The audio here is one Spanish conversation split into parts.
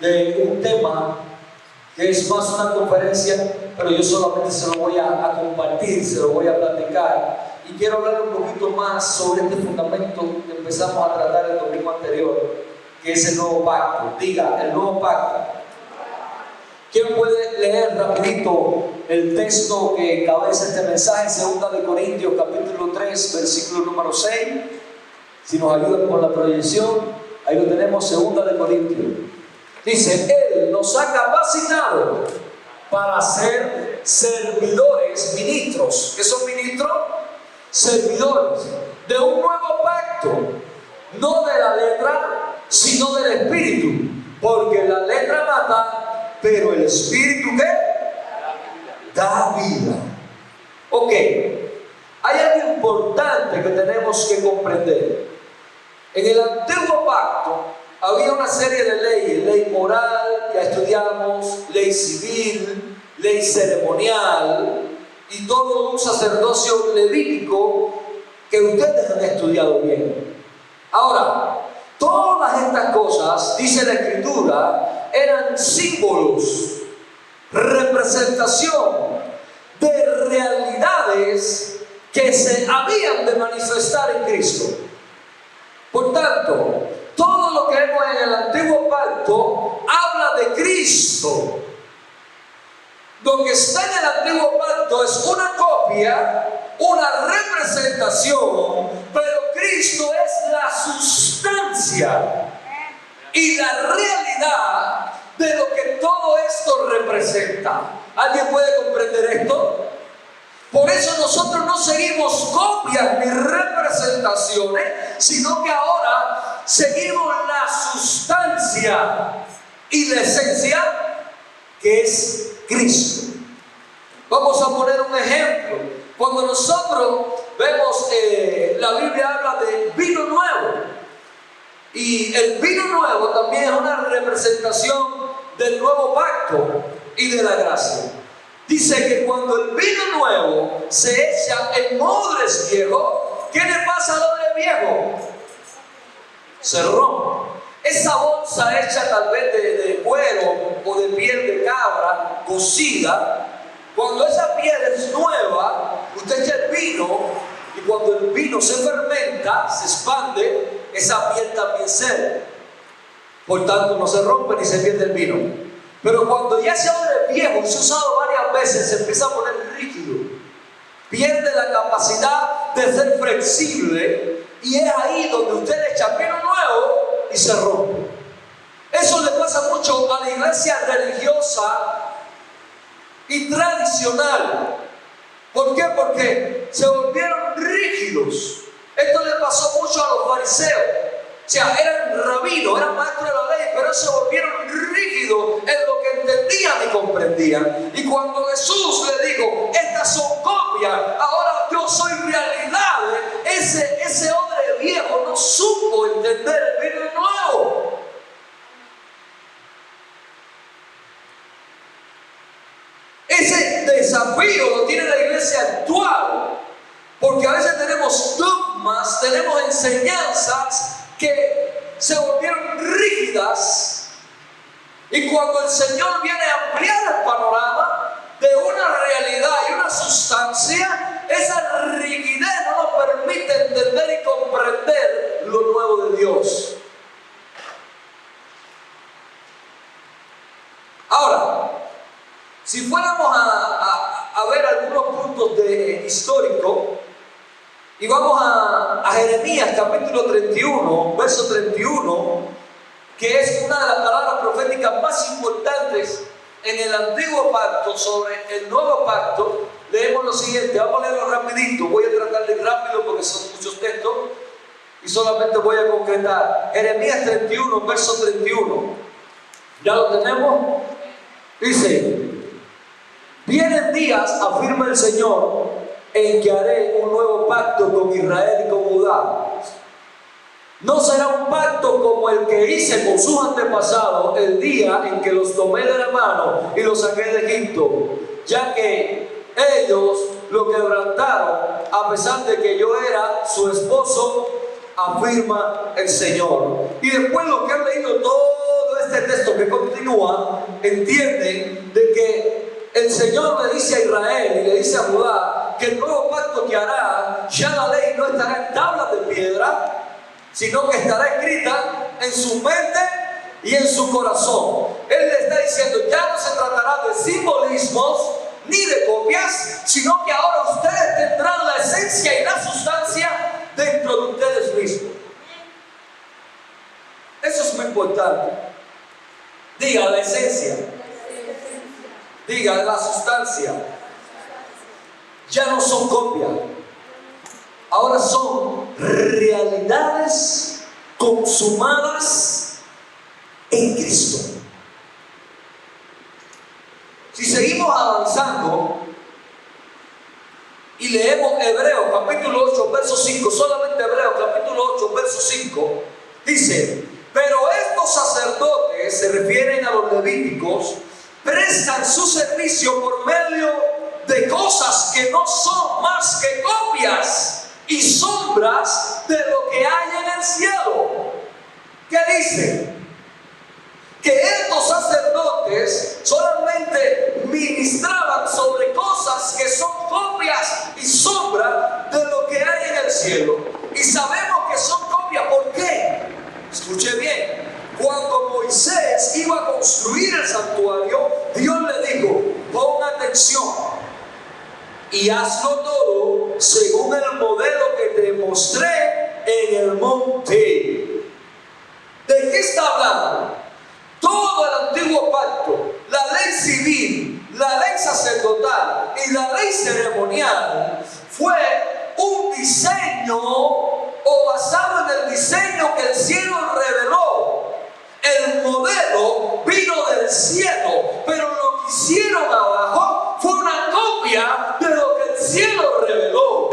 de un tema que es más una conferencia, pero yo solamente se lo voy a compartir, se lo voy a platicar. Y quiero hablar un poquito más sobre este fundamento que empezamos a tratar el domingo anterior, que es el nuevo pacto. Diga, el nuevo pacto. ¿Quién puede leer rapidito el texto que encabeza este mensaje? 2 de Corintios, capítulo 3, versículo número 6. Si nos ayudan con la proyección, ahí lo tenemos, 2 de Corintios. Dice, Él nos ha capacitado para ser servidores, ministros. ¿Qué son ministros? Servidores de un nuevo pacto, no de la letra, sino del espíritu. Porque la letra mata, pero el espíritu ¿qué? Da vida. Ok, hay algo importante que tenemos que comprender. En el antiguo pacto había una serie de leyes, ley moral, ya estudiamos, ley civil, ley ceremonial y todo un sacerdocio levítico que ustedes han estudiado bien. Ahora, todas estas cosas, dice la Escritura, eran símbolos, representación de realidades que se habían de manifestar en Cristo. Por tanto, todo lo que vemos en el antiguo pacto habla de Cristo. Lo que está en el antiguo pacto es una copia, una representación, pero Cristo es la sustancia y la realidad de lo que todo esto representa. ¿Alguien puede comprender esto? Por eso nosotros no seguimos copias ni representaciones, sino que ahora seguimos la sustancia y la esencia que es Cristo. Vamos a poner un ejemplo. Cuando nosotros vemos, la Biblia habla de vino nuevo. Y el vino nuevo también es una representación del nuevo pacto y de la gracia. Dice que cuando el vino nuevo se echa en odres viejos, ¿qué le pasa al odre viejo? Se rompe. Esa bolsa hecha tal vez de cuero o de piel de cabra cocida, cuando esa piel es nueva, usted echa el vino y cuando el vino se fermenta, se expande, esa piel también cede. Por tanto, no se rompe ni se pierde el vino. Pero cuando ya ese odre viejo se ha usado varias veces, se empieza a poner rígido, pierde la capacidad de ser flexible y es ahí donde usted le echa vino nuevo y se rompe. Eso le pasa mucho a la iglesia religiosa y tradicional. ¿Por qué? Porque se volvieron rígidos. Esto le pasó mucho a los fariseos. O sea, eran rabinos, eran maestros de la ley, pero se volvieron rígidos en lo que entendían y comprendían. Y cuando Jesús le dijo, estas son copias, ahora yo soy realidad, ese odre viejo no supo entender el vino nuevo. Ese desafío lo tiene la iglesia actual, porque a veces tenemos dogmas, tenemos enseñanzas que se volvieron rígidas, y cuando el Señor viene a ampliar el panorama de una realidad y una sustancia, esa rigidez no nos permite entender y comprender lo nuevo de Dios. Ahora, si fuéramos a ver algunos puntos históricos, y vamos a Jeremías capítulo 31, verso 31, que es una de las palabras proféticas más importantes en el antiguo pacto sobre el nuevo pacto. Leemos lo siguiente, vamos a leerlo rapidito, voy a tratar de ir rápido porque son muchos textos y solamente voy a concretar. Jeremías 31, verso 31, ¿ya lo tenemos? Dice, vienen días, afirma el Señor, en que haré un nuevo pacto con Israel y con Judá. No será un pacto como el que hice con sus antepasados el día en que los tomé de la mano y los saqué de Egipto, ya que ellos lo quebrantaron a pesar de que yo era su esposo, afirma el Señor. Y después lo que han leído todo este texto que continúa, entienden de que el Señor le dice a Israel y le dice a Judá que el nuevo pacto que hará, ya la ley no estará en tablas de piedra, sino que estará escrita en su mente y en su corazón. Él le está diciendo, ya no se tratará de simbolismos ni de copias, sino que ahora ustedes tendrán la esencia y la sustancia dentro de ustedes mismos. Eso es muy importante. Diga la esencia, diga la sustancia. Ya no son copias, ahora son realidades consumadas en Cristo. Si seguimos avanzando y leemos Hebreos capítulo 8 verso 5, solamente Hebreos capítulo 8 verso 5, dice: pero estos sacerdotes, se refieren a los levíticos, prestan su servicio por medio de cosas que no son más que copias y sombras de lo que hay en el cielo. ¿Qué dice? Que estos sacerdotes solamente ministraban sobre cosas que son copias y sombras de lo que hay en el cielo. Y sabemos que son copias. ¿Por qué? Escuche bien. Cuando Moisés iba a construir el santuario, Dios le dijo: pon atención y hazlo todo según el modelo que te mostré en el monte. ¿De qué está hablando? Todo el antiguo pacto, la ley civil, la ley sacerdotal y la ley ceremonial fue un diseño, o basado en el diseño que el cielo reveló. El modelo vino del cielo, pero lo que hicieron abajo fue una copia de lo que el cielo reveló.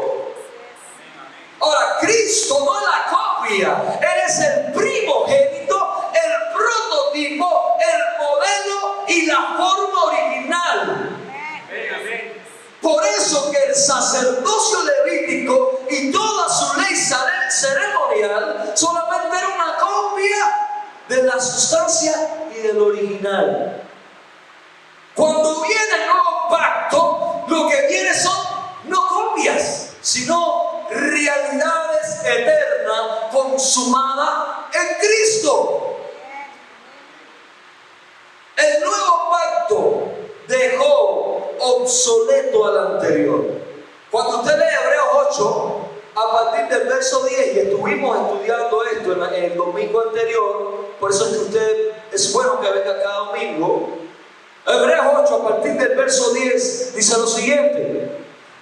Ahora, Cristo no es la copia, Él es el primogénito, el prototipo, el modelo y la forma original. Por eso que el sacerdocio levítico y toda su ley ceremonial solamente era una copia de la sustancia y del original. Cuando viene el nuevo pacto, lo que viene son no copias, sino realidades eternas consumadas en Cristo. El nuevo pacto dejó obsoleto al anterior. Cuando usted lee Hebreos 8, a partir del verso 10, y estuvimos estudiando esto en el domingo anterior, por eso es que usted es bueno que venga cada domingo. Hebreos 8, a partir del verso 10, dice lo siguiente: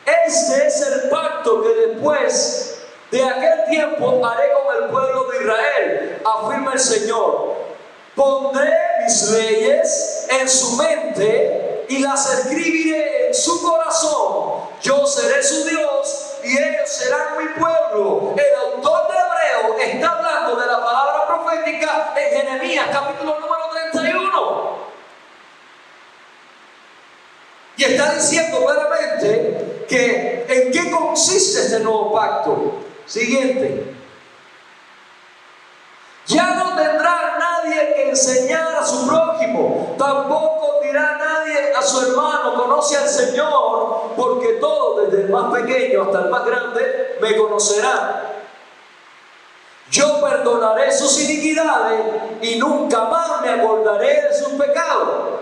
este es el pacto que después de aquel tiempo haré con el pueblo de Israel, afirma el Señor. Pondré mis leyes en su mente y las escribiré en su corazón. Yo seré su Dios y ellos serán mi pueblo. El autor de Hebreo está hablando de la palabra profética en Jeremías capítulo número 31. Y está diciendo claramente que en qué consiste este nuevo pacto. Siguiente: ya no tendrá nadie que enseñar a su prójimo, tampoco dirá nadie a su hermano: conoce al Señor, porque todos, desde el más pequeño hasta el más grande, me conocerán. Yo perdonaré sus iniquidades y nunca más me acordaré de sus pecados.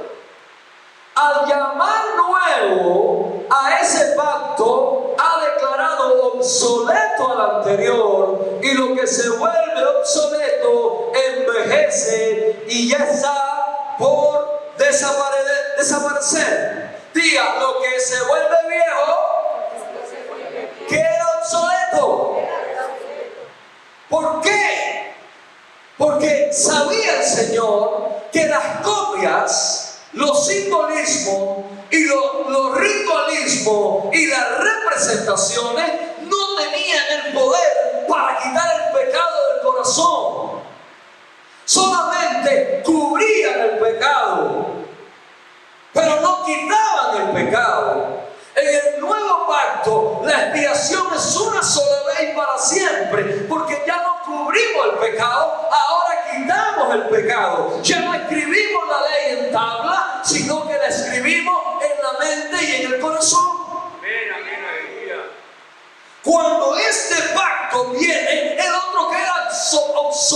Al llamar nuevo a ese pacto, ha declarado obsoleto al anterior, y lo que se vuelve obsoleto envejece y ya está por desaparecer. Diga: lo que se vuelve viejo queda obsoleto. ¿Por qué? Porque sabía el Señor que las copias, los simbolismos y los ritualismos y las representaciones no tenían el poder para quitar el pecado del corazón. Solamente cubrían el pecado, pero no quitaban el pecado. En el nuevo pacto, la expiación es una sola vez y para siempre, porque ya no cubrimos el pecado, ahora quitamos el pecado. Ya no escribimos la ley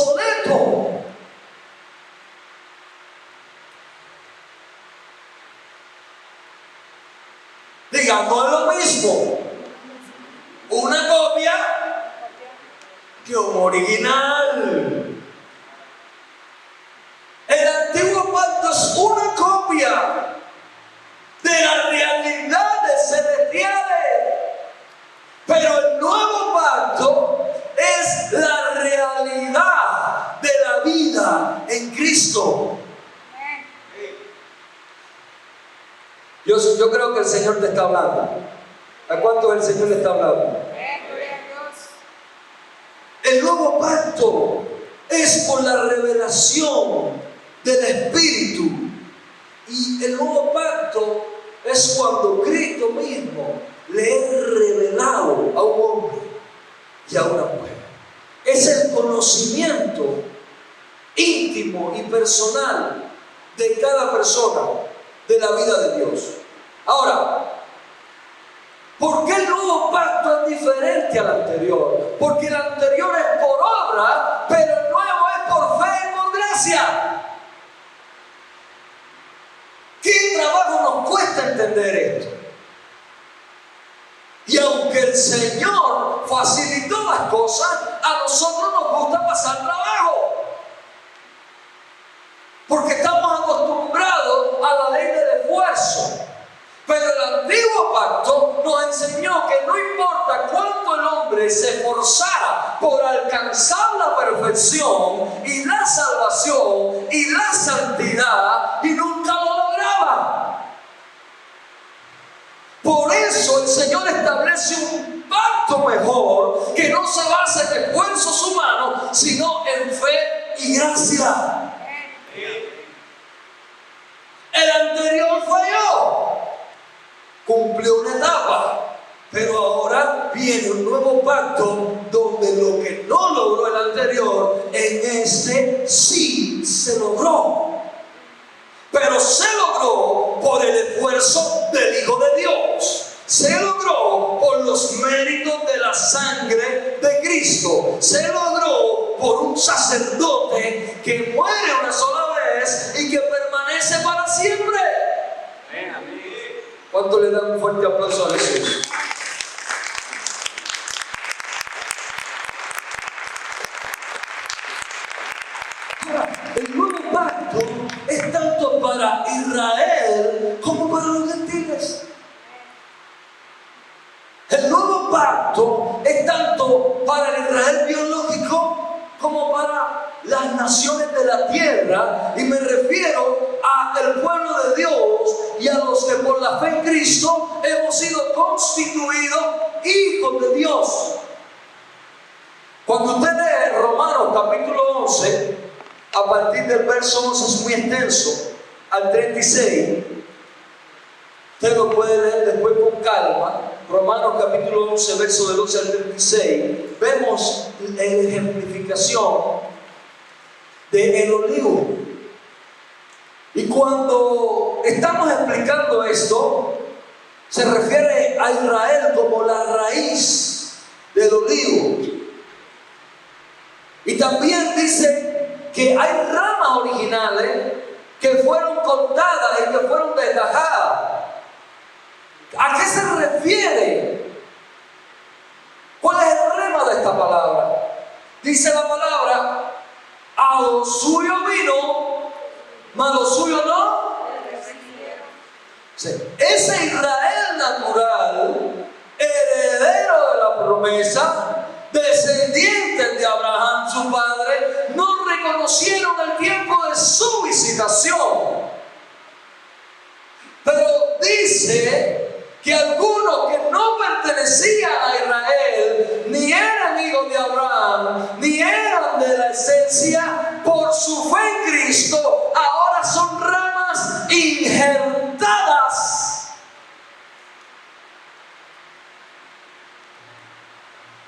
obsoleto. Diga, no es lo mismo una copia que un original. El antiguo pacto es una copia de las realidades celestiales, pero el nuevo pacto es la realidad de la vida en Cristo. Yo creo que el Señor te está hablando. ¿A cuántos el Señor le está hablando? El nuevo pacto es por la revelación del Espíritu. Y el nuevo pacto es cuando Cristo mismo le es revelado a un hombre y a una mujer. Es el conocimiento íntimo y personal de cada persona de la vida de Dios. Ahora, ¿por qué el nuevo pacto es diferente al anterior? Porque el anterior es por obra, pero el nuevo es por fe y por gracia. ¿Qué trabajo nos cuesta entender esto? Y aunque el Señor facilitó las cosas, a nosotros nos gusta pasar trabajo. Porque estamos acostumbrados a la ley del esfuerzo. Pero el antiguo pacto nos enseñó que no importa cuánto el hombre se esforzara por alcanzar la perfección y la salvación y la santidad, y nunca lo lograba. Por eso el Señor establece un pacto mejor que no se basa en esfuerzos humanos, sino en fe y gracia. El anterior falló, cumplió una etapa, pero ahora viene un nuevo pacto donde lo que no logró el anterior, en este sí se logró. Pero se logró por el esfuerzo del Hijo de Dios. Se logró por los méritos de la sangre de Cristo. Se logró por un sacerdote que muere una sola vez y que permanece para siempre. ¿Cuánto le dan un fuerte aplauso a Jesús? El nuevo pacto es tanto para Israel como para los gentiles. El nuevo pacto es tanto para el Israel biológico como para las naciones de la tierra, y me refiero al pueblo de Dios y a los que por la fe en Cristo hemos sido constituidos hijos de Dios. Cuando usted lee Romanos capítulo 11, a partir del verso 11 es muy extenso, al 36, usted lo puede leer después con calma. Romanos capítulo 11, verso del 11 al 36, vemos la ejemplificación del olivo. Y cuando estamos explicando esto, se refiere a Israel como la raíz del olivo. Y también dice que hay ramas originales que fueron cortadas y que fueron desgajadas. ¿A qué se refiere? ¿Cuál es el rema de esta palabra? Dice la palabra: a lo suyo vino, mas lo suyo no. Sí. Ese Israel natural, heredero de la promesa, descendientes de Abraham su padre, no reconocieron el tiempo de su visitación. Pero dice que algunos que no pertenecían a Israel, ni eran hijos de Abraham, ni eran de la esencia, por su fe en Cristo, ahora son ramas injertadas.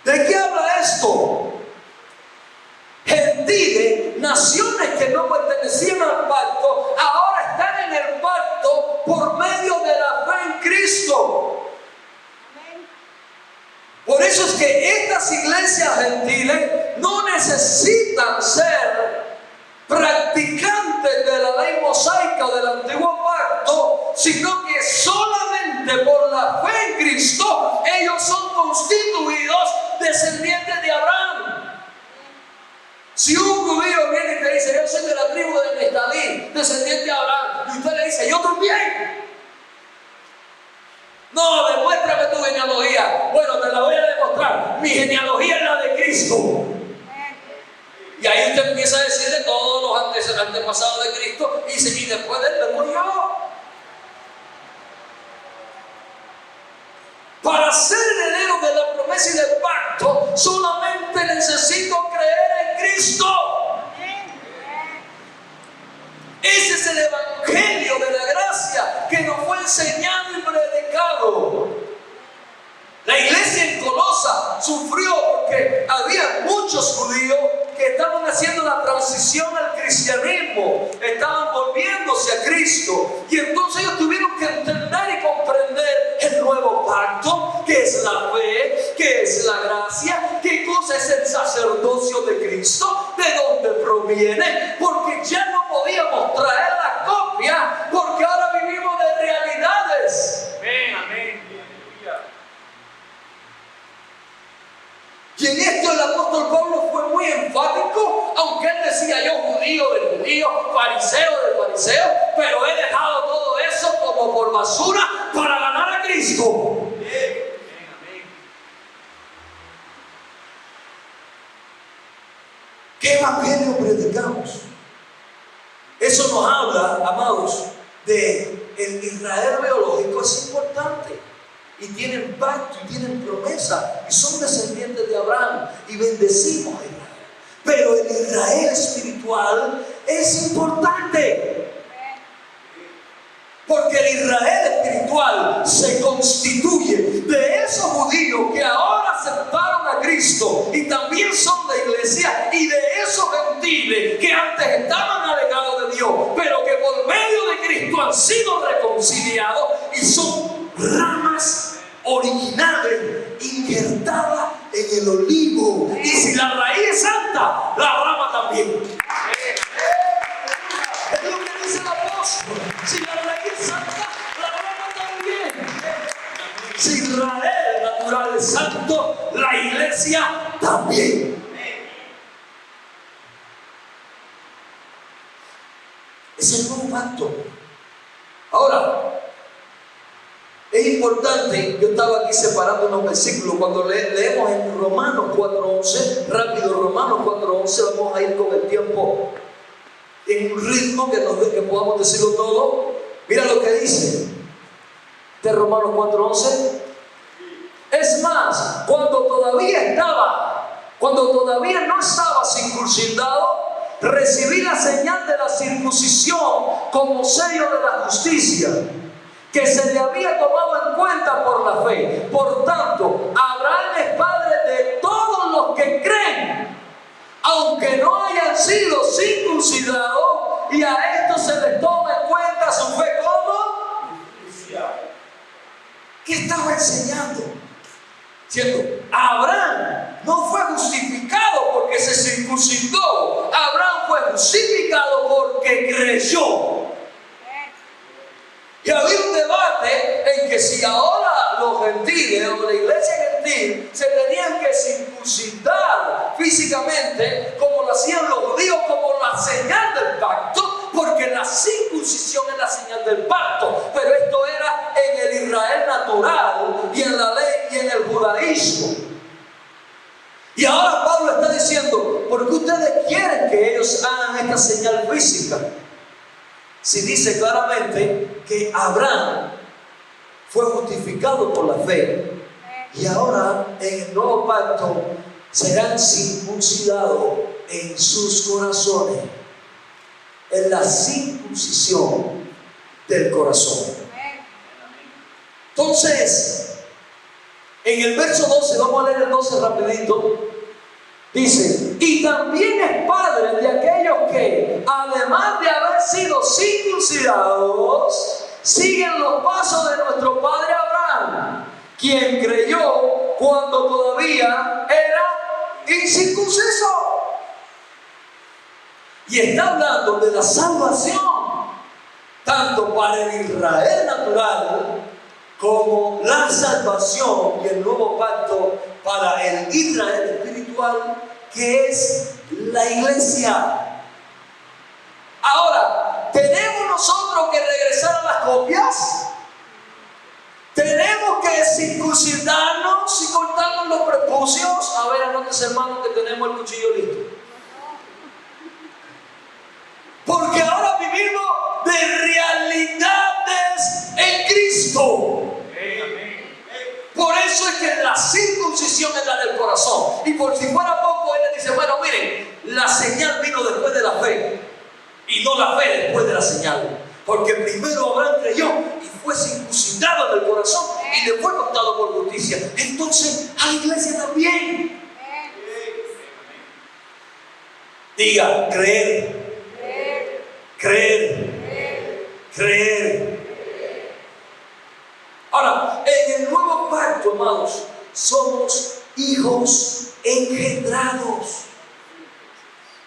¿De qué habla esto? Gentiles, naciones que no pertenecían al pacto, ahora están en el pacto por medio de la fe en Cristo. Por eso es que estas iglesias gentiles no necesitan necesitan ser practicantes de la ley mosaica del antiguo pacto, sino que solamente por la fe en Cristo ellos son constituidos descendientes de Abraham. Si un judío viene y te dice, yo soy de la tribu de Neftalí, descendiente de Abraham, y usted le dice, yo también. No, demuéstrame tu genealogía. Bueno, te la voy a demostrar. Mi genealogía es la de Cristo. Y ahí usted empieza a decirle todos los antepasados de Cristo y dice, y después de él vengo yo. Para ser heredero de la promesa y del pacto, solamente necesito creer en Cristo. Ese es el evangelio de la gracia que nos fue enseñado y predicado. La iglesia en Colosa sufrió porque había muchos judíos que estaban haciendo la transición al cristianismo, estaban volviéndose a Cristo, y entonces ellos tuvieron que entender y comprender el nuevo pacto, que es la fe, que es la gracia, qué cosa es el sacerdocio de Cristo, de dónde proviene, porque ya no podíamos traer la copia, porque ahora vivimos de realidades. Amén, amén. Y en esto el apóstol Pablo fue muy enfático, aunque él decía yo judío del judío, fariseo del fariseo, pero he dejado todo eso como por basura para ganar a Cristo. ¿Qué evangelio predicamos? Eso nos habla, amados, de el Israel biológico. Es importante. Y tienen pacto y tienen promesa y son descendientes de Abraham y bendecimos a Israel. Pero el Israel espiritual es importante, porque el Israel espiritual se constituye de esos judíos que ahora aceptaron a Cristo y también son de iglesia, y de esos gentiles que antes estaban alejados de Dios, pero que por medio de Cristo han sido reconciliados y son ramas originales injertadas en el olivo. Y si la raíz es santa, la rama también. Es lo que dice el apóstol. Si la raíz es santa, la rama también. Si Israel natural es santo, la iglesia también. Es el nuevo pacto. Ahora, es importante, yo estaba aquí separando unos versículos, cuando leemos en Romanos 4:11, rápido, Romanos 4:11, vamos a ir con el tiempo en un ritmo que podamos decirlo todo. Mira lo que dice de Romanos 4:11. Es más, cuando todavía no estaba circuncidado, recibí la señal de la circuncisión como sello de la justicia, que se le había tomado en cuenta por la fe. Por tanto, Abraham es padre de todos los que creen, aunque no hayan sido circuncidados, y a esto se les toma en cuenta su fe como. ¿Qué estaba enseñando? ¿Cierto? Abraham no fue justificado porque se circuncidó. Abraham fue justificado porque creyó. Y había un debate en que si ahora los gentiles o la iglesia gentil se tenían que circuncidar físicamente como lo hacían los judíos, como la señal del pacto, porque la circuncisión es la señal del pacto. Pero esto era en el Israel natural y en la ley y en el judaísmo. Y ahora Pablo está diciendo, ¿por qué ustedes quieren que ellos hagan esta señal física? Si dice claramente que Abraham fue justificado por la fe, y ahora en el nuevo pacto serán circuncidados en sus corazones, en la circuncisión del corazón. Entonces, en el verso 12, vamos a leer el 12 rapidito. Dice, y también es padre de aquellos que, además de haber sido circuncidados, siguen los pasos de nuestro padre Abraham, quien creyó cuando todavía era incircunciso. Y está hablando de la salvación, tanto para el Israel natural, como la salvación y el nuevo pacto para el Israel espiritual, que es la iglesia. Ahora, ¿tenemos nosotros que regresar a las copias? ¿Tenemos que circuncidarnos y cortarnos los prepucios? A ver, anotes, hermanos, que tenemos el cuchillo listo. Porque ahora vivimos de realidades en Cristo. Por eso es que la circuncisión es la del corazón. Y por si fuera poco, él le dice, bueno, miren, la señal vino después de la fe. Y no la fe después de la señal. Porque primero Abraham creyó y fue circuncidado en el corazón y le fue contado por justicia. Entonces, a la iglesia también. Diga, creer. Creer. Ahora, en el nuevo pacto, amados, somos hijos engendrados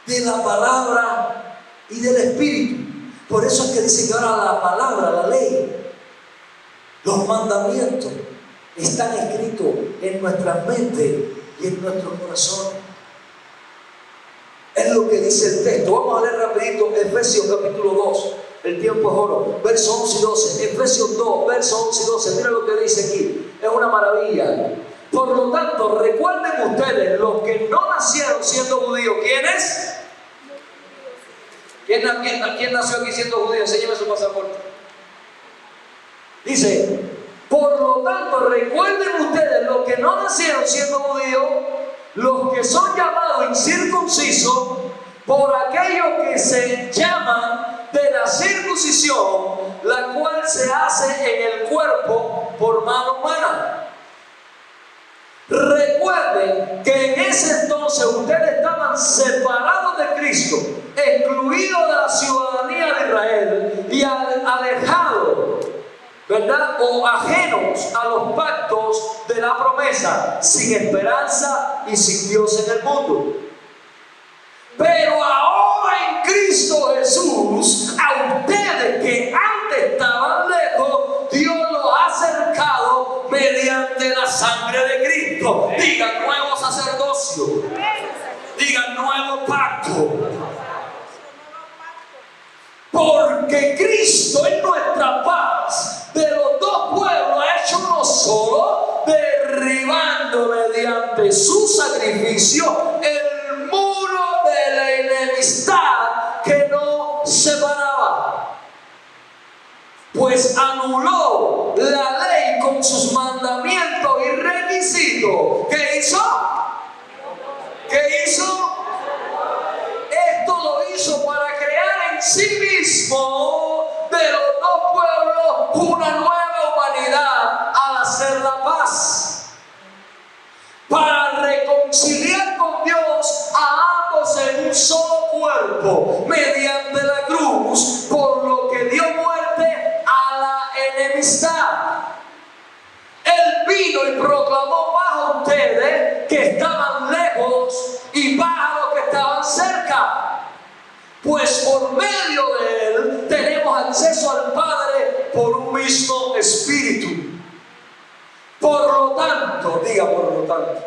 de la palabra y del Espíritu. Por eso es que dice que ahora la palabra, la ley, los mandamientos están escritos en nuestra mente y en nuestro corazón. Es lo que dice el texto. Vamos a leer rapidito Efesios capítulo 2. El tiempo es oro. Versos 11 y 12. Efesios 2, versos 11 y 12. Mira lo que dice aquí. Es una maravilla. Por lo tanto, recuerden ustedes, los que no nacieron siendo judíos. ¿Quiénes? ¿Quién nació aquí siendo judío? Enséñeme su pasaporte. Dice, por lo tanto, recuerden ustedes, los que no nacieron siendo judíos, los que son llamados incircuncisos, por aquellos que se llaman de la circuncisión, la cual se hace en el cuerpo por mano humana. Recuerden que en ese entonces ustedes estaban separados de Cristo, excluidos de la ciudadanía de Israel y alejados, ¿verdad? O ajenos a los pactos de la promesa, sin esperanza y sin Dios en el mundo. Pero ahora en Cristo Jesús, a ustedes que antes estaban lejos, Dios los ha acercado mediante la sangre de Cristo. Digan nuevo sacerdocio. Digan nuevo pacto. Porque Cristo es nuestra paz. De los dos pueblos ha hecho uno solo, derribando mediante su sacrificio el muro de la enemistad que nos separaba. Pues anuló la ley con sus mandamientos y requisitos. ¿Qué hizo? ¿Qué hizo? Esto lo hizo para crear en sí mismo de los dos pueblos una nueva humanidad al hacer la paz, para reconciliar con Dios a ambos en un solo cuerpo mediante la cruz, por lo que dio muerte a la enemistad. Él vino y proclamó paz a ustedes que estaban lejos y paz a los que estaban cerca. Pues por medio de Él tenemos acceso al Padre por un mismo Espíritu. Por lo tanto, diga por lo tanto.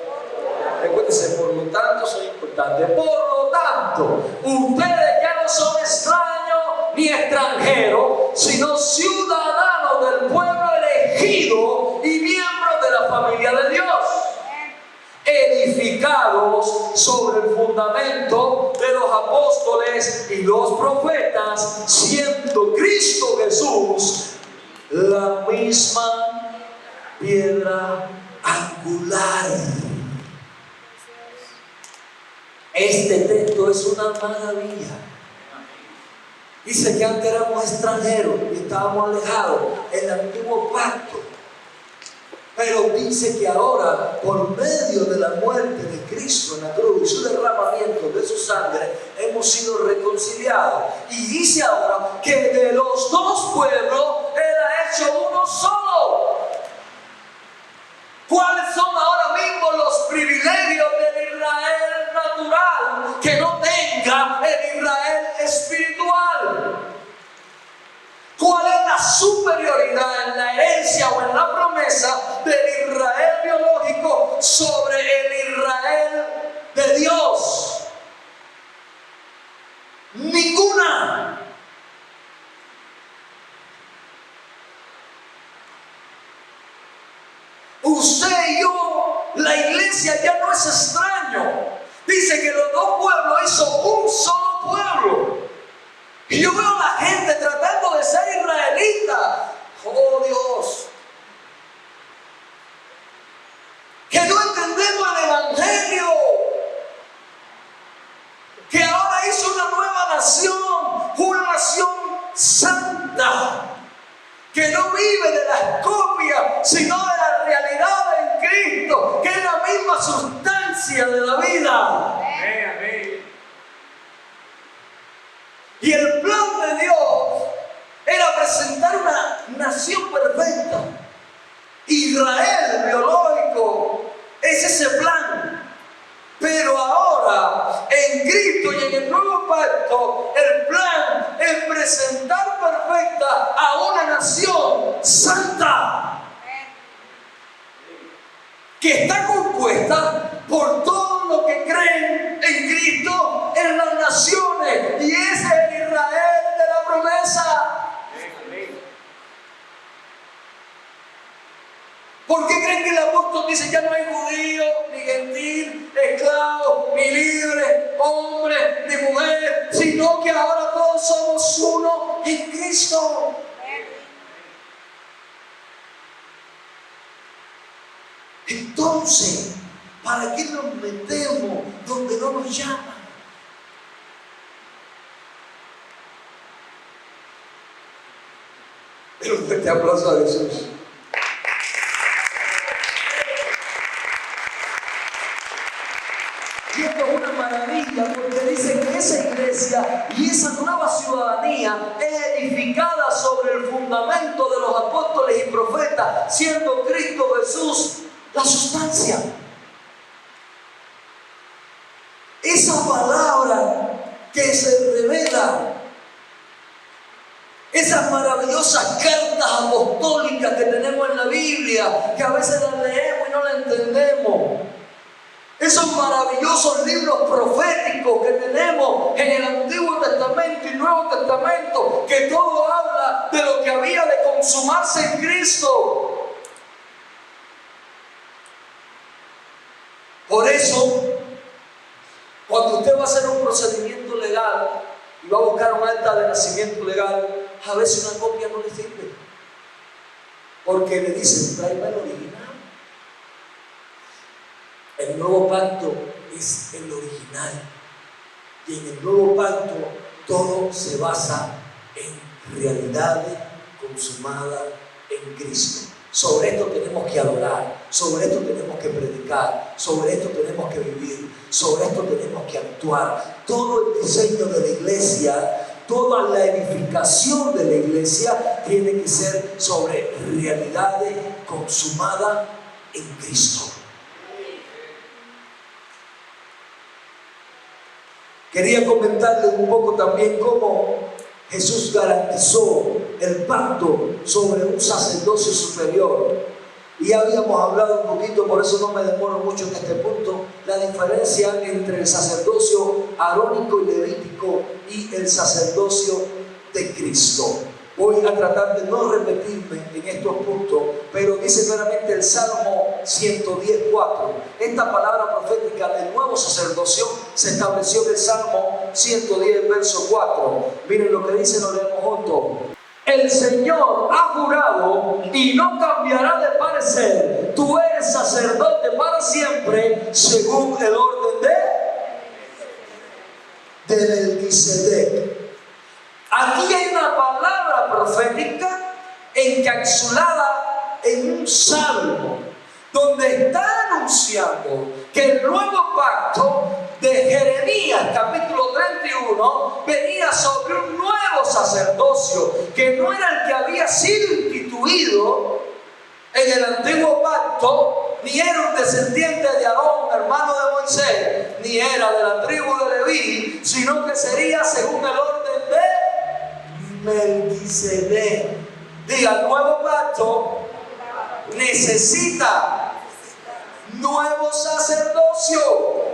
Recuérdense, por lo tanto, son importantes. Por lo tanto, ustedes ya no son extraños ni extranjeros, sino ciudadanos del pueblo elegido y miembros de la familia de Dios, edificados sobre el fundamento de los apóstoles y los profetas, siendo Cristo Jesús la misma piedra angular. Este texto es una maravilla. Dice que antes éramos extranjeros y estábamos alejados en el antiguo pacto. Pero dice que ahora, por medio de la muerte de Cristo en la cruz y su derramamiento de su sangre, hemos sido reconciliados. Y dice ahora que de los dos pueblos Él ha hecho uno solo. ¿Cuáles son ahora mismo los privilegios del Israel natural que no tenga el Israel superioridad en la herencia o en la promesa del Israel biológico sobre el Israel de Dios. Ninguna. Usted y yo, la iglesia ya no es extraño. Dice que los dos pueblos hizo un solo pueblo. Y yo veo a la gente tratando de ser israelita. Oh Dios. Que no entendemos el evangelio. Que ahora hizo una nueva nación santa. Que no vive de las copias, sino de la realidad en Cristo, que es la misma sustancia de la vida. Amén, amén. Y el plan de Dios era presentar una nación perfecta. Israel biológico es ese plan. Pero ahora, en Cristo y en el nuevo pacto, el plan es presentar perfecta a una nación santa. Que está compuesta por todos los que creen en Cristo en las naciones. Y ese es el Israel de la promesa. ¿Por qué creen que el apóstol dice ya no hay judío, ni gentil, esclavo, ni libre, hombre, ni mujer, sino que ahora todos somos uno en Cristo? Entonces, ¿para qué nos metemos donde no nos llaman? Pero un fuerte aplauso a Jesús. Y esto es una maravilla porque dice que esa iglesia y esa nueva ciudadanía es edificada sobre el fundamento de los apóstoles y profetas, siendo Cristo Jesús la sustancia. Esa palabra que se revela, esas maravillosas cartas apostólicas que tenemos en la Biblia, que a veces las leemos y no las entendemos. Esos maravillosos libros proféticos que tenemos en el Antiguo Testamento y Nuevo Testamento, que todo habla de lo que había de consumarse en Cristo. Por eso, cuando usted va a hacer un procedimiento legal y va a buscar un acta de nacimiento legal, a veces una copia no le sirve. Porque le dicen, tráeme el original. El nuevo pacto es el original. Y en el nuevo pacto todo se basa en realidades consumadas en Cristo. Sobre esto tenemos que adorar, sobre esto tenemos que predicar, sobre esto tenemos que vivir, sobre esto tenemos que actuar. Todo el diseño de la iglesia, toda la edificación de la iglesia tiene que ser sobre realidades consumadas en Cristo. Quería comentarles un poco también cómo Jesús garantizó el pacto sobre un sacerdocio superior. Y habíamos hablado un poquito, por eso no me demoro mucho en este punto, la diferencia entre el sacerdocio arónico y levítico y el sacerdocio de Cristo. Voy a tratar de no repetirme en estos puntos, pero dice claramente el Salmo 110:4. Esta palabra profética del nuevo sacerdocio se estableció en el Salmo 110, verso 4. Miren lo que dice, lo leemos juntos. El Señor ha jurado y no cambiará de parecer. Tú eres sacerdote para siempre, según el orden de Melquisedec. Aquí hay una palabra profética encapsulada en un salmo, donde está anunciando que el nuevo pacto de Jeremías, capítulo 31, venía sobre un nuevo sacerdocio, que no era el que había sido instituido en el antiguo pacto, ni era un descendiente de Aarón, hermano de Moisés, ni era de la tribu de Leví, sino que sería según el orden de Melquisedec. Diga, el nuevo pacto necesita nuevo sacerdocio.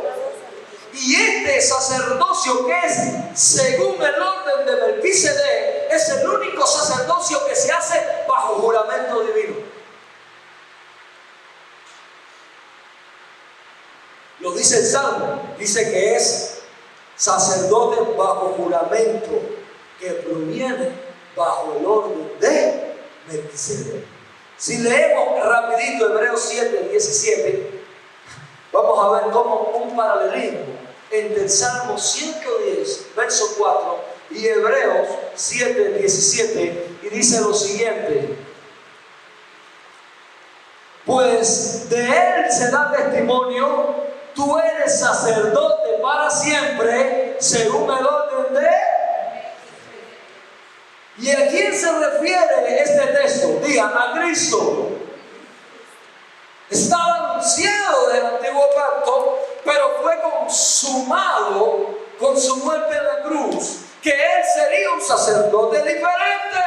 Y este sacerdocio, que es según el orden de Melquisedec, es el único sacerdocio que se hace bajo juramento divino. Lo dice el Salmo, dice que es sacerdote bajo juramento, que proviene bajo el orden de Melquisedec. Si leemos rapidito Hebreos 7, 17, vamos a ver como un paralelismo entre el Salmo 110, verso 4, y Hebreos 7, 17, y dice lo siguiente: pues de él se da testimonio, tú eres sacerdote para siempre, según el orden de... ¿Y a quién se refiere este texto? Diga, a Cristo. Estaba anunciado del antiguo pacto, pero fue consumado con su muerte en la cruz, que él sería un sacerdote diferente,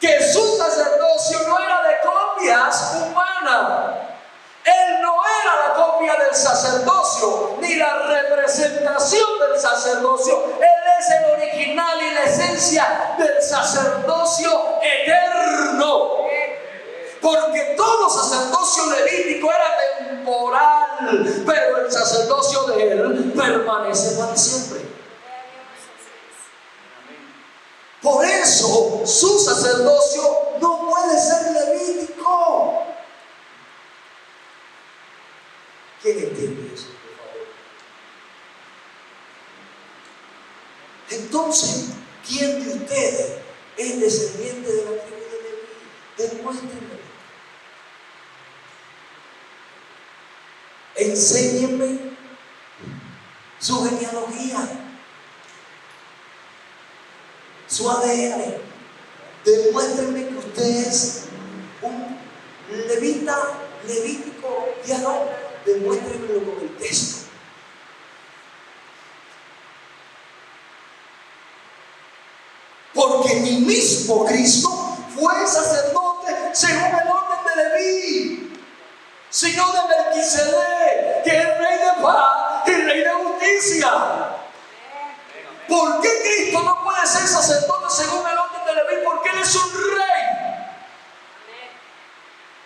que su sacerdocio no era de copias humanas. Él no era la copia del sacerdocio, ni la representación del sacerdocio. Él es el original y la esencia del sacerdocio eterno. Porque todo sacerdocio levítico era temporal, pero el sacerdocio de él permanece para siempre. Por eso su sacerdocio no puede ser levítico. ¿Quién entiende eso, por favor? Entonces, ¿quién de ustedes es descendiente de la tribu de Leví? Demuéstrenme. Enséñenme su genealogía, su ADN. Demuéstrenme que usted es un levita, levítico y Aarón. Demuéstrenmelo con el texto. Porque mi mismo Cristo fue sacerdote según el orden de Leví, sino de Melquisedec, que es rey de paz y rey de justicia. ¿Por qué Cristo no puede ser sacerdote según el orden de Leví? Porque Él es un rey.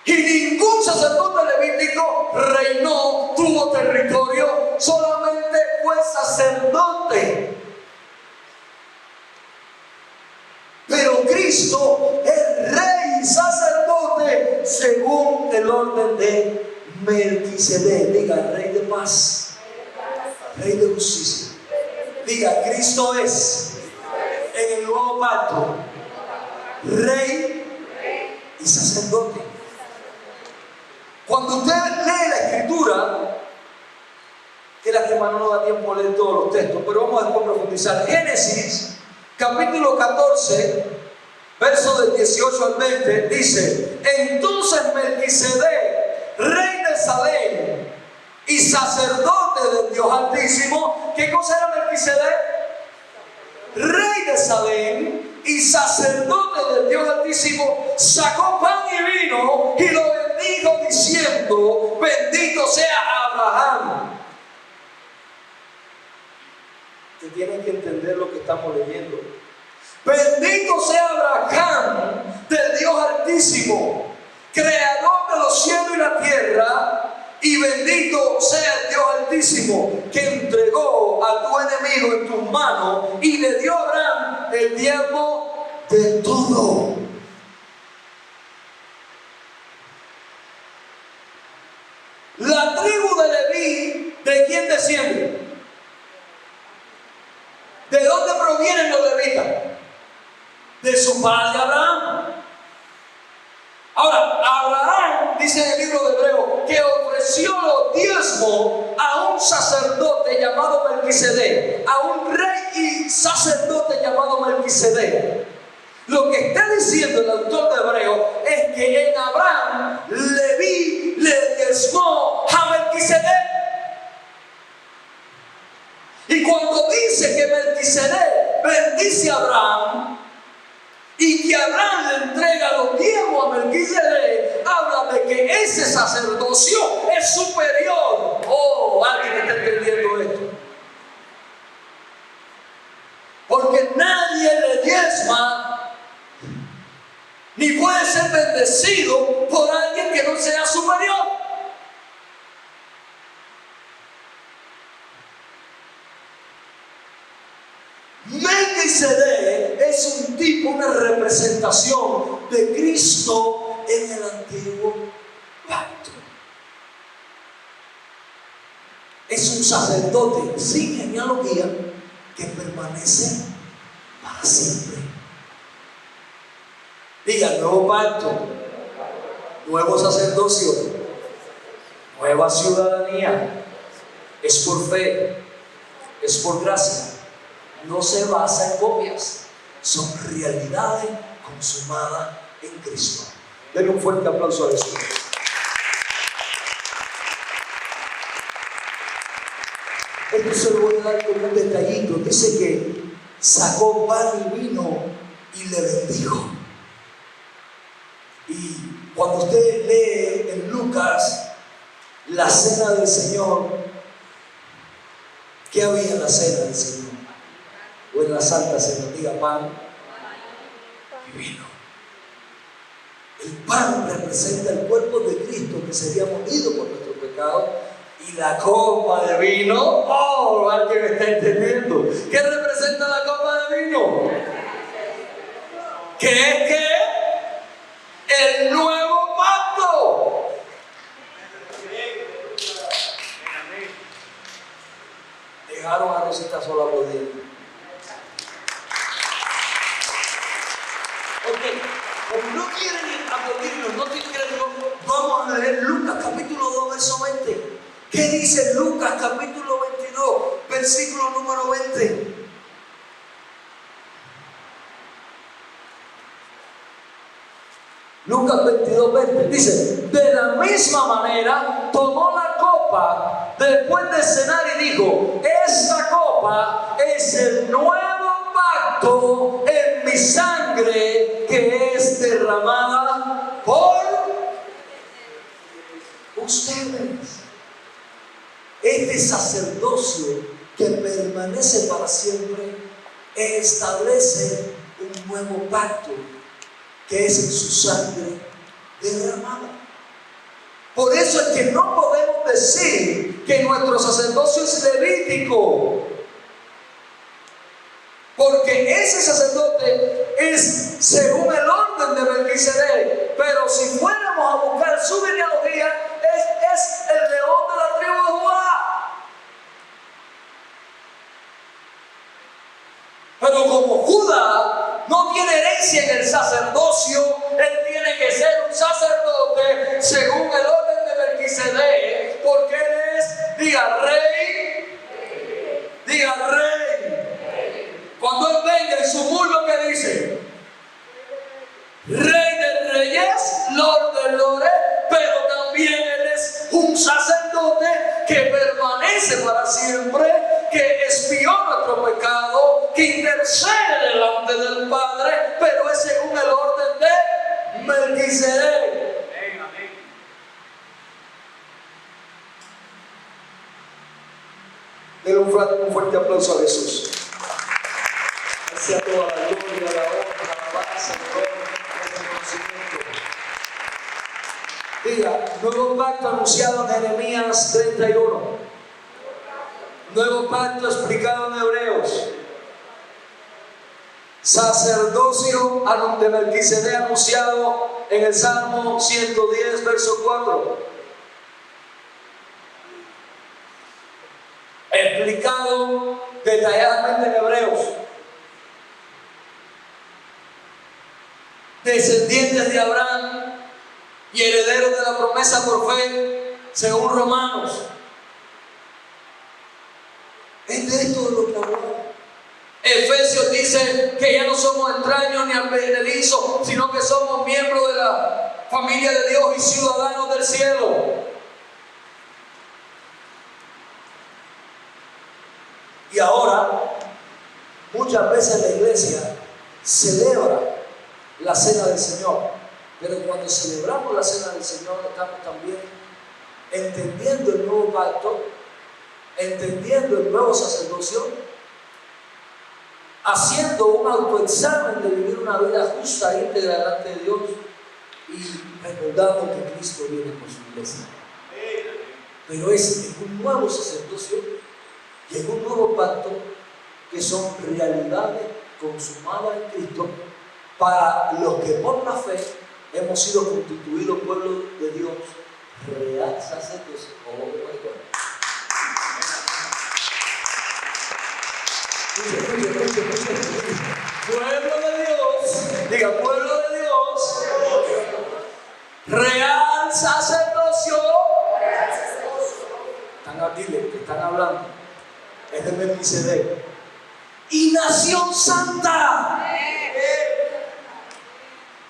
Y ningún sacerdote levítico reinó, tuvo territorio, solamente fue sacerdote. Pero Cristo es rey y sacerdote según el orden de Melquisedec. Diga, rey de paz, rey de justicia. Diga, Cristo es en el nuevo pacto rey y sacerdote. Cuando usted lee la escritura, que la semana no da tiempo a leer todos los textos, pero vamos a después profundizar. Génesis, capítulo 14, versos del 18 al 20, dice: entonces Melquisedec, rey de Salem y sacerdote del Dios Altísimo. ¿Qué cosa era Melquisedec? Rey de Salem y sacerdote del Dios Altísimo, sacó pan y vino y lo bendijo diciendo: bendito sea Abraham. Ustedes tienen que entender lo que estamos leyendo. Bendito sea Abraham del Dios Altísimo, creador de los cielos y la tierra, y bendito sea el Dios Altísimo, que entregó a tu enemigo en tus manos y le dio a Abraham el diezmo de todo. La tribu de Leví, ¿de quién desciende? ¿De dónde provienen los levitas? De su padre Abraham. Ahora, Abraham, dice en el libro de Hebreos, que ofreció los diezmos a un sacerdote llamado Melquisedec, a un rey y sacerdote llamado Melquisedec. Lo que está diciendo el autor de Hebreos es que en Abraham, Leví le diezmó a Melquisedec. Y cuando dice que Melquisedec bendice a Abraham, y que Abraham le entrega los diezmos a Melquisedec, habla de que ese sacerdocio es superior. Oh, alguien está entendiendo esto. Porque nadie le diezma ni puede ser bendecido por alguien que no sea superior. Melquisedec es un tipo, una representación de Cristo en el antiguo pacto. Es un sacerdote sin genealogía que permanece para siempre. Diga, nuevo pacto, nuevo sacerdocio, nueva ciudadanía. Es por fe, es por gracia. No se basa en copias, son realidades consumadas en Cristo. Denle un fuerte aplauso a Jesús. Esto se lo voy a dar como un detallito. Dice que sacó pan y vino y le bendijo. Y cuando usted lee en Lucas la cena del Señor, ¿qué había en la cena del Señor? O en la Santa Cena, diga pan y vino. El pan representa el cuerpo de Cristo que sería molido por nuestro pecado, y la copa de vino, oh, alguien me está entendiendo. ¿Qué representa la copa de vino? ¿Qué es qué? El nuevo pacto. Dejaron a Rosita sola aplaudiendo. Ok, como no quieren aplaudirnos, no tienen que leerlo, vamos a leer Lucas capítulo 2, verso 20. ¿Qué dice Lucas capítulo 22, versículo número 20? Lucas 22, 20 dice: de la misma manera tomó la copa después de cenar y dijo: esta copa es el nuevo pacto en mi sangre que es derramada por ustedes. Este sacerdocio que permanece para siempre establece un nuevo pacto que es en su sangre derramada. Por eso es que no podemos decir que nuestro sacerdocio es levítico, porque ese sacerdote es según el orden de Melquisedec. Pero si fuéramos a buscar su genealogía, es el león de la tribu de Judá. Pero como Judá no tiene herencia en el sacerdocio, él tiene que ser un sacerdote según el orden de Melquisedec, porque él es, diga rey, diga rey. Cuando él venga en su muslo, ¿qué dice? Rey de reyes, Lord de lores, pero también él es un sacerdote que permanece para siempre, que expió nuestro pecado, que intercede delante del Padre, pero es según el orden de Melquisedec. Denle un fuerte aplauso a Jesús. Sea toda la gloria, la honra, la alabanza, todo el reconocimiento. Diga, nuevo pacto anunciado en Jeremías 31. Nuevo pacto explicado en Hebreos. Sacerdocio de Melquisedec anunciado en el Salmo 110, verso 4. Explicado detalladamente en Hebreos. Descendientes de Abraham y herederos de la promesa por fe, según Romanos. Es de esto de lo que hablamos. Efesios dice que ya no somos extraños ni advenedizos, sino que somos miembros de la familia de Dios y ciudadanos del cielo. Y ahora, muchas veces la iglesia celebra la cena del Señor. Pero cuando celebramos la cena del Señor, estamos también entendiendo el nuevo pacto, entendiendo el nuevo sacerdocio, haciendo un autoexamen de vivir una vida justa e íntegra delante de Dios y recordando que Cristo viene por su iglesia. Pero es en un nuevo sacerdocio y en un nuevo pacto que son realidades consumadas en Cristo para los que por la fe hemos sido constituidos pueblo de Dios, real sacerdocio. Oh my God. Pueblo de Dios, diga pueblo de Dios, real sacerdocio. Están aquí, que están hablando, es de Melquisedec. Y nación santa,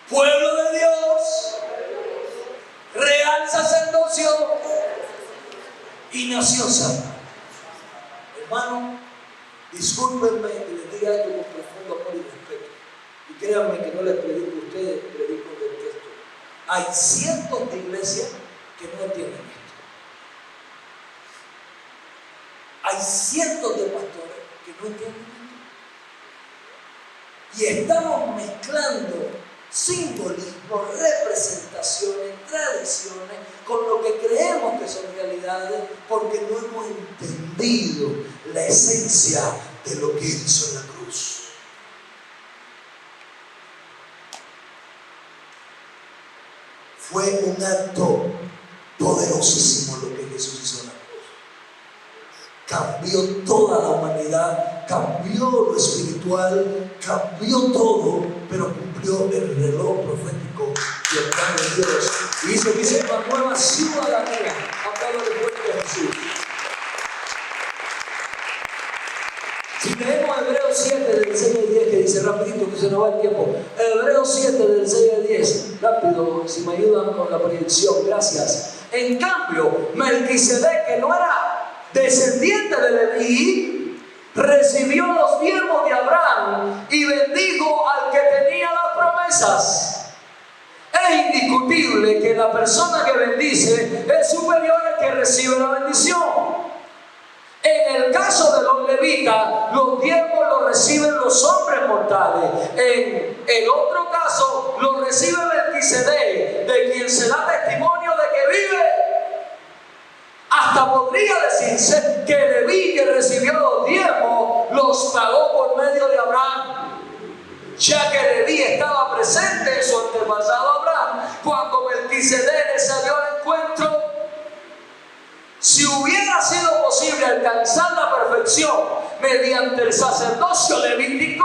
pueblo de Dios, real sacerdocio y nación santa. Hermano, discúlpenme que les diga esto con profundo amor y respeto. Y créanme que no les predico a ustedes, predico del texto. Hay cientos de iglesias que no entienden esto. Hay cientos de pastores que no entienden esto. Y estamos mezclando simbolismo, representaciones, tradiciones con lo que creemos que son realidades porque no hemos entendido la esencia de lo que hizo en la cruz. Fue un acto poderosísimo lo que Jesús hizo en la cruz. Cambió toda la humanidad, cambió lo espiritual, cambió todo, pero cumplió el reloj profético del plan de Dios. Y hizo que sea una nueva ciudadanía a todo el pueblo de Jesús. Si leemos Hebreos 7 del 6 al 10, que dice rapidito que se nos va el tiempo. Hebreos 7 del 6 al 10, rápido, si me ayudan con la proyección, gracias. En cambio, Melquisedec, que no era descendiente de Leví, recibió los diezmos de Abraham y bendijo al que tenía las promesas. Es indiscutible que la persona que bendice es superior al que recibe la bendición. En el caso de los levitas, los diezmos los reciben los hombres mortales. En el otro caso, los recibe Melquisedec, de quien se da testimonio de que vive. Hasta podría decirse que Leví, que recibió los diezmos, los pagó por medio de Abraham, ya que Leví estaba presente en su antepasado Abraham cuando Melquisedec le salió al encuentro. Si hubiera sido posible alcanzar la perfección mediante el sacerdocio levítico,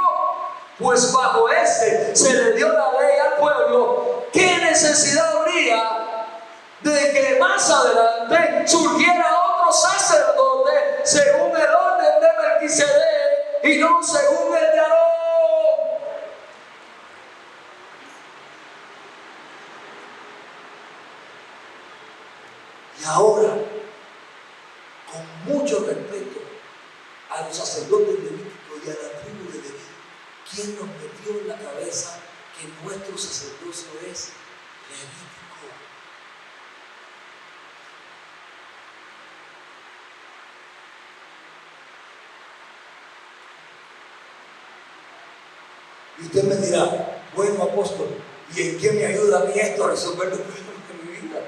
pues bajo este se le dio la ley al pueblo, ¿qué necesidad habría de que más adelante surgiera otro sacerdote según el orden de Melquisedec y no según el de Aarón? Y ahora, con mucho respeto a los sacerdotes levíticos y a la tribu de Leví, ¿quién nos metió en la cabeza que nuestro sacerdocio es levítico? Y usted me dirá, bueno, apóstol, ¿y en qué me ayuda a mí esto a resolver los problemas de mi vida?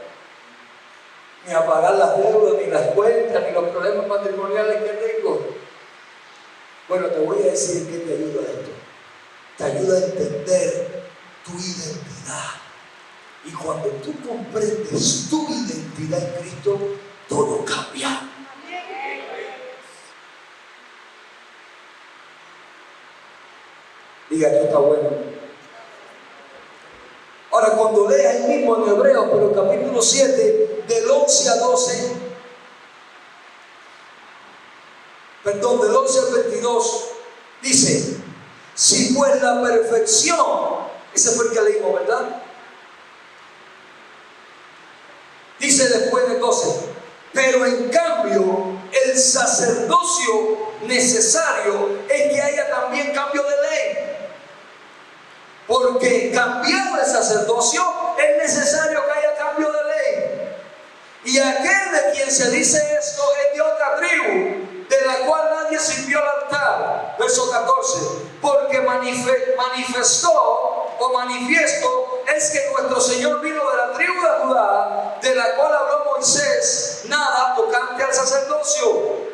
Ni a pagar las deudas, ni las cuentas, ni los problemas matrimoniales que tengo. Bueno, te voy a decir en qué te ayuda esto. Te ayuda a entender tu identidad. Y cuando tú comprendes tu identidad en Cristo, todo cambia. Diga, esto está bueno. Ahora, cuando leas ahí mismo en Hebreos, pero capítulo 7, del 11 a 12, perdón, del 11 al 22, dice, si pues la perfección, ese fue el que leímos, ¿verdad? Dice después de 12, pero en cambio, el sacerdocio necesario es que haya también cambio de ley. Porque cambiando el sacerdocio es necesario que haya cambio de ley. Y aquel de quien se dice esto es de otra tribu, de la cual nadie sirvió al altar. Verso 14. Porque manifiesto es que nuestro Señor vino de la tribu de Judá, de la cual habló Moisés, nada tocante al sacerdocio.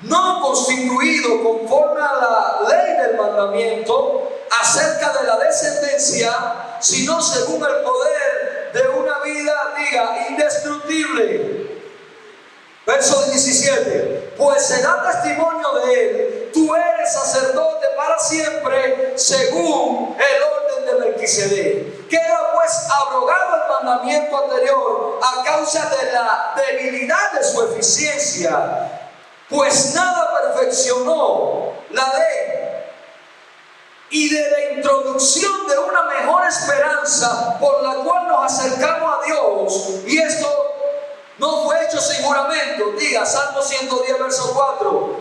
No constituido conforme a la ley del mandamiento acerca de la descendencia, sino según el poder de una vida, diga, indestructible. Verso 17. Pues se da testimonio de él, tú eres sacerdote para siempre, según el orden de Melquisedec. Queda pues abrogado el mandamiento anterior a causa de la debilidad de su eficiencia. Pues nada perfeccionó la ley, y de la introducción de una mejor esperanza por la cual nos acercamos a Dios, y esto no fue hecho sin juramento. Diga Salmo 110 verso 4.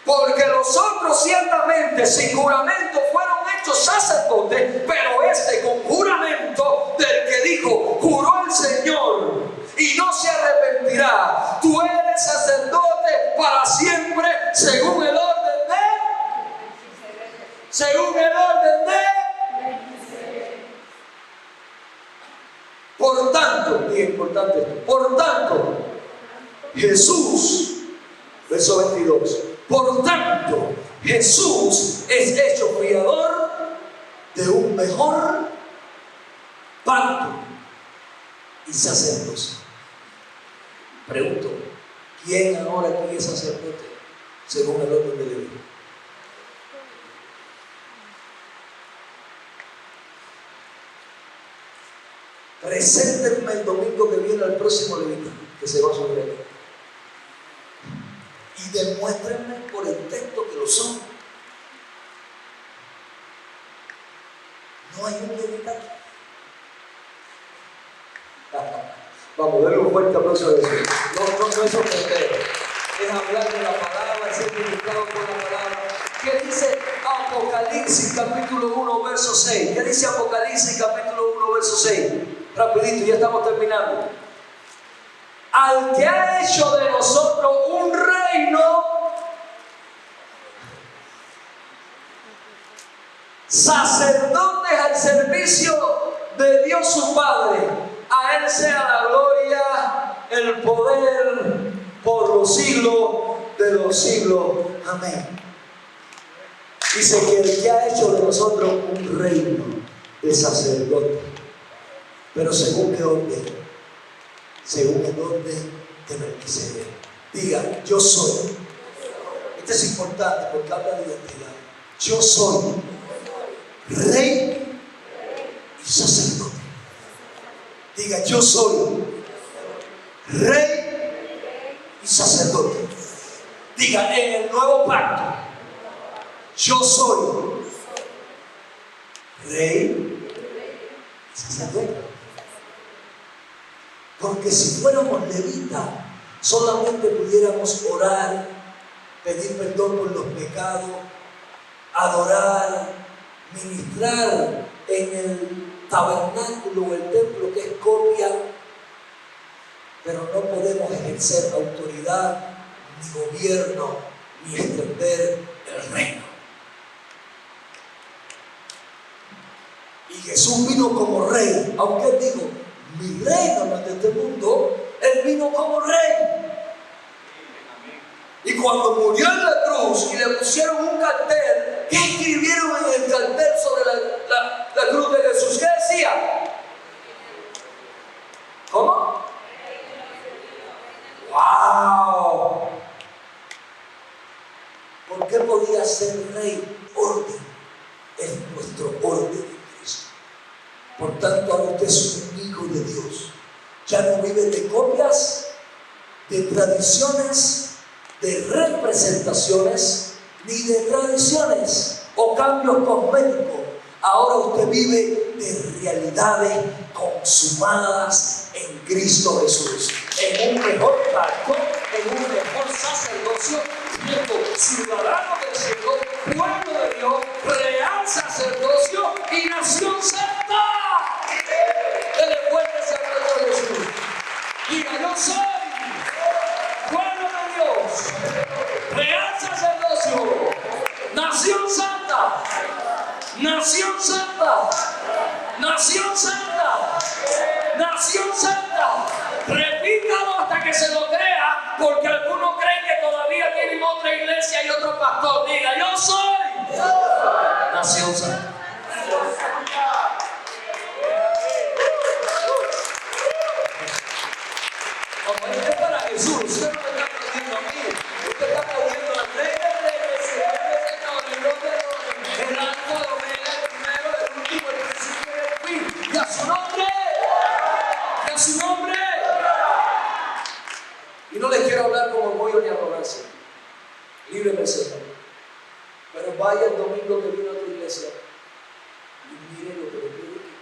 Porque los otros ciertamente sin juramento fueron hechos sacerdotes, pero este con juramento del que dijo, juró el Señor y no se arrepentirá. Tú eres sacerdote para siempre, según el orden de. Por tanto, bien importante esto, por tanto, Jesús, verso 22, por tanto, Jesús es hecho fiador de un mejor pacto y sacerdocio. Pregunto, ¿quién ahora aquí es sacerdote según el orden de Dios? Preséntenme el domingo que viene al próximo levita que se va a subir aquí. Y demuéstrenme por el texto que lo son. No hay un levita aquí. Vamos, denle un fuerte aplauso a eso. No es sorprendente. Es hablar de la palabra, ser edificado por la palabra. ¿Qué dice Apocalipsis capítulo 1 verso 6? ¿Qué dice Apocalipsis capítulo 1 verso 6? Rapidito, ya estamos terminando. Al que ha hecho de nosotros un reino, sacerdotes al servicio de Dios su Padre. A Él sea la gloria, el poder por los siglos de los siglos. Amén. Dice que el que ha hecho de nosotros un reino de sacerdotes. Pero según qué orden? Según el orden de Melquisedec. Diga, yo soy. Esto es importante porque habla de identidad. Yo soy rey y sacerdote. Diga, yo soy rey y sacerdote. Diga, en el nuevo pacto, yo soy rey y sacerdote. Porque si fuéramos levitas, solamente pudiéramos orar, pedir perdón por los pecados, adorar, ministrar en el tabernáculo o el templo que es copia, pero no podemos ejercer autoridad, ni gobierno, ni extender el reino. Y Jesús vino como rey, aunque él dijo, mi reino no es de este mundo, él vino como rey. Y cuando murió en la cruz y le pusieron un cartel, ¿qué escribieron en el cartel sobre la cruz de Jesús? ¿Qué decía? ¿Cómo? ¡Wow! ¿Por qué podía ser rey? Orden. Es nuestro orden de Cristo. Por tanto, ahora usted es un hijo de Dios. Ya no vive de copias, de tradiciones, de representaciones, ni de tradiciones o cambios cosméticos. Ahora usted vive de realidades consumadas en Cristo Jesús, en un mejor pacto, en un mejor sacerdocio, siendo ciudadano del cielo, Nación Santa, Nación Santa, Nación Santa, Nación Santa. Repítalo hasta que se lo crea, porque algunos creen que todavía tienen otra iglesia y otro pastor. Diga, yo soy Nación Santa. Como es para Jesús, usted no me está aplaudiendo a mí, usted está aplaudiendo al Rey de Reyes, el Dios de Dioses, el Alfa, el Omega, el primero, el último, el principio y el fin. ¡Y a su nombre! ¡Y a su nombre! Y no les quiero hablar con orgullo ni arrogancia. Líbreme, Señor. Pero vaya el domingo que viene a tu iglesia y mire lo que le pide aquí.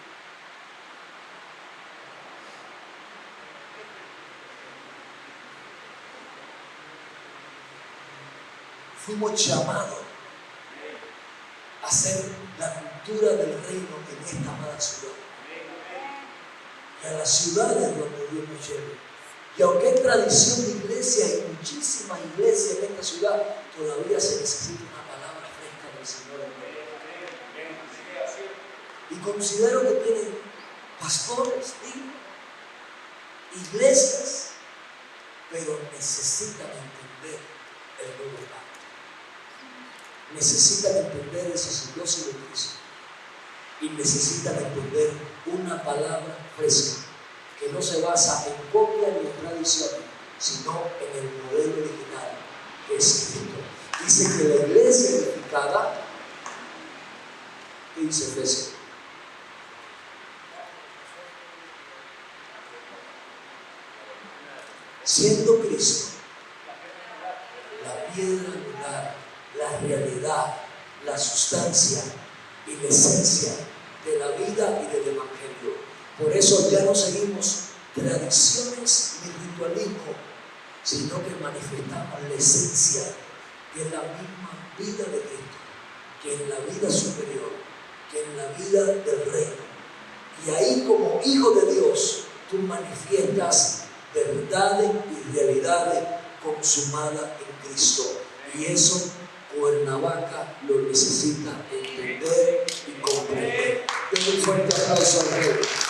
Fuimos llamados a ser la cultura del reino en esta amada ciudad. Y a las ciudades donde Dios nos lleve. Y aunque hay tradición de iglesia y muchísimas iglesias en esta ciudad, todavía se necesita una palabra fresca del Señor. Y considero que tienen pastores, iglesias, pero necesitan entender el nuevo pacto. Necesitan entender el sacerdocio de Cristo. Y necesitan entender una palabra fresca que no se basa en copia ni en tradición, sino en el modelo original que es Cristo. Dice que la iglesia edificada, ¿qué dice Efesios? Siendo Cristo la piedra angular, la realidad, la sustancia y la esencia de la vida y del evangelio. Por eso ya no seguimos tradiciones ni ritualismo, sino que manifestamos la esencia, que es la misma vida de Cristo, que es la vida superior, que es la vida del reino. Y ahí, como hijo de Dios, tú manifiestas verdades y realidades consumadas en Cristo. Y eso Cuernavaca lo necesita entender y comprender. Den un fuerte aplauso al Rey.